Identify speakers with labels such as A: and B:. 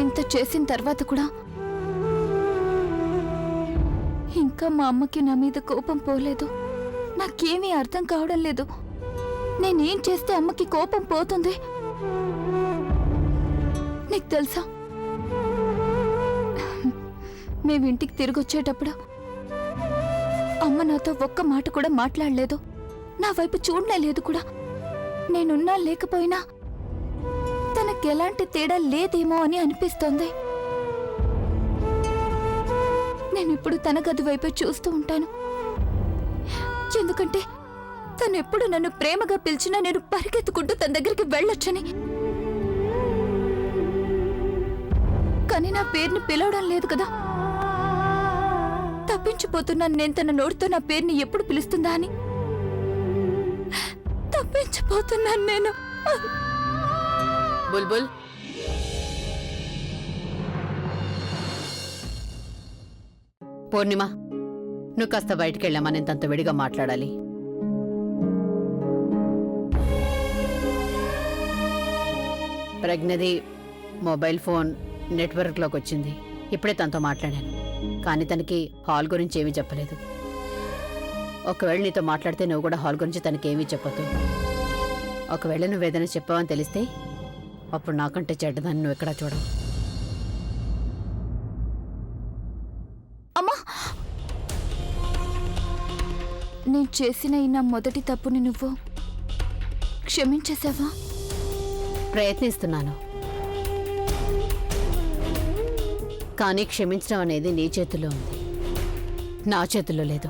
A: ఇంత చేసిన తర్వాత కూడా ఇంకా మా అమ్మకి నా మీద కోపం పోలేదు. నాకేమీ అర్థం కావడం లేదు. నేనేం చేస్తే అమ్మకి కోపం పోతుంది? నీకు తెలుసా, మేమింటికి తిరిగి వచ్చేటప్పుడు అమ్మ నాతో ఒక్క మాట కూడా మాట్లాడలేదు. నా వైపు చూడనే లేదు కూడా. నేనున్నా లేకపోయినా తనకెలాంటి తేడా లేదేమో అని అనిపిస్తోంది. నేనిప్పుడు తన గది వైపే చూస్తూ ఉంటాను. ఎందుకంటే తనెప్పుడు నన్ను ప్రేమగా పిలిచినా నేను పరిగెత్తుకుంటూ తన దగ్గరికి వెళ్ళొచ్చని. కానీ నా పేరుని పిలవడం లేదు కదా. తప్పించిపోతున్నాను నేను తన నోటితో నా పేరుని ఎప్పుడు పిలుస్తుందా అని. తప్పించిపోతున్నాను నేను.
B: బుల్బుల్, పూర్ణిమ, నువ్వు కాస్త బయటికి వెళ్ళామా? నేను తనతో విడిగా మాట్లాడాలి. ప్రజ్ఞది మొబైల్ ఫోన్ నెట్వర్క్లోకి వచ్చింది. ఇప్పుడే తనతో మాట్లాడాను. కానీ తనకి హాల్ గురించి ఏమీ చెప్పలేదు. ఒకవేళ నీతో మాట్లాడితే నువ్వు కూడా హాల్ గురించి తనకేమీ చెప్పొద్దు. ఒకవేళ నువ్వేదైనా చెప్పావని తెలిస్తే అప్పుడు నాకంటే చెడ్డదాన్ని నువ్వు ఎక్కడా చూడవు.
A: అమ్మా, నేను చేసిన ఈ నా మొదటి తప్పుని నువ్వు క్షమించేసావా?
B: ప్రయత్నిస్తున్నాను, కానీ క్షమించడం అనేది నీ చేతిలో ఉంది, నా చేతిలో లేదు.